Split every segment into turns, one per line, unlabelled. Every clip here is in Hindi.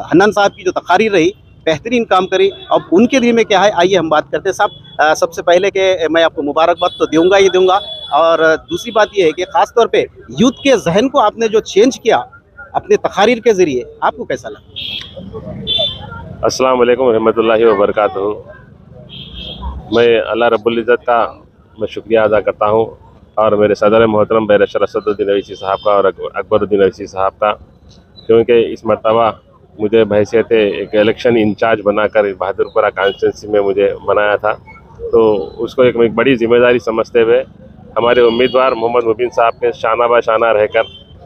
हन्नान साहब की जो तकारीर रही, बेहतरीन काम करी। अब उनके दिल में क्या है, आइए हम बात करते हैं साहब। सबसे पहले कि मैं आपको मुबारकबाद तो दूंगा ही दूंगा, और दूसरी बात यह है कि ख़ास तौर पे यूथ के जहन को आपने जो चेंज किया अपने तकारीर के ज़रिए, आपको कैसा लगा?
अस्सलाम वालेकुम रहमतुल्लाहि व बरकातहू। मैं अल्लाह रब्बुल इज़्ज़त का मैं शुक्रिया अदा करता हूँ, और मेरे सदर मोहतरम बैरिस्टर असदुद्दीन अवैसी साहब का और अकबरुद्दीन अवैसी साहब का, क्योंकि इस मरतबा मुझे बहैसियत एक इलेक्शन इंचार्ज बनाकर बहादुरपुरा कॉन्स्टिट्यूंसी में मुझे बनाया था। तो उसको एक बड़ी जिम्मेदारी समझते हुए हमारे उम्मीदवार मोहम्मद मुबीन साहब के शाना बाशाना रहकर,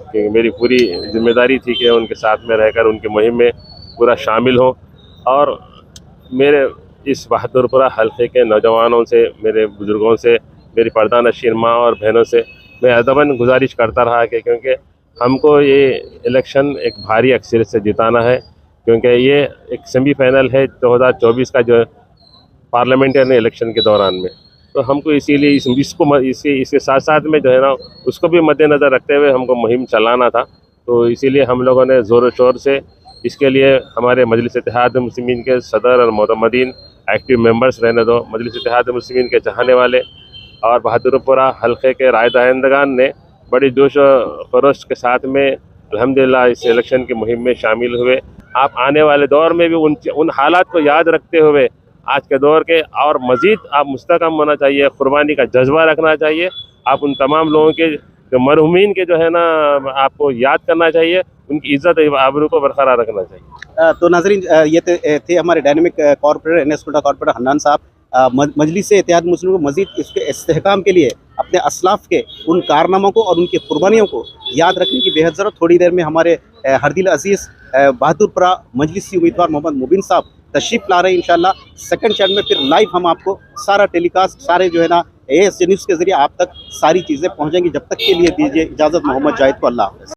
कि मेरी पूरी जिम्मेदारी थी कि उनके साथ में रहकर उनकी मुहिम में पूरा शामिल हो, और मेरे इस बहादुरपुरा हल्के के नौजवानों से, मेरे बुज़ुर्गों से, मेरी पर्दानशीन माँ और बहनों से मैं अदबन गुजारिश करता रहा कि क्योंकि हमको ये इलेक्शन एक भारी अक्सरियत से जिताना है, क्योंकि ये एक सेमीफाइनल है 2024 का जो पार्लियामेंट्री इलेक्शन के दौरान में। तो हमको इसीलिए इसके साथ साथ में जो है ना, उसको भी मद्देनज़र रखते हुए हमको मुहिम चलाना था। तो इसीलिए हम लोगों ने ज़ोर शोर से इसके लिए हमारे मजलिस इत्तेहाद मुस्लिमीन के सदर और मोतमदीन एक्टिव मेंबर्स रहने दो, मजलिस इत्तेहाद मुस्लिमीन के चाहने वाले और बहादुरपुरा हल्के के राय दहिंदगान ने बड़ी जोश खरोश के साथ में अल्हम्दुलिल्लाह इस इलेक्शन की मुहिम में शामिल हुए। आप आने वाले दौर में भी उन हालात को याद रखते हुए आज के दौर के और मज़ीद आप मुस्तहकम होना चाहिए, क़ुरबानी का जज्बा रखना चाहिए। आप उन तमाम लोगों के जो मरहूमीन के जो है ना, आपको याद करना चाहिए, उनकी इज़्ज़त आबरू को बरकरार रखना चाहिए।
तो नाज़रीन, ये थे हमारे dynamic corporator NS Kota corporator Hannan साहब। मजलिस इत्तेहाद मुस्लिमीन को मज़ीद इसके इस्तेहकाम के लिए अपने असलाफ़ के उन कारनामों को और उनकी कुर्बानियों को याद रखने की बेहद ज़रूरत। थोड़ी देर में हमारे हरदिल अजीज़ बहादुरपुरा मजलिसी उम्मीदवार मोहम्मद मुबीन साहब तशरीफ़ ला रहे हैं। इंशाल्लाह सेकंड चरण में फिर लाइव हम आपको सारा टेलीकास्ट, सारे जो है ना ASC न्यूज़ के ज़रिए आप तक सारी चीज़ें पहुँचेंगी। जब तक के लिए दीजिए इजाज़त। मोहम्मद जाहिद को अल्लाह हाफ़िज़।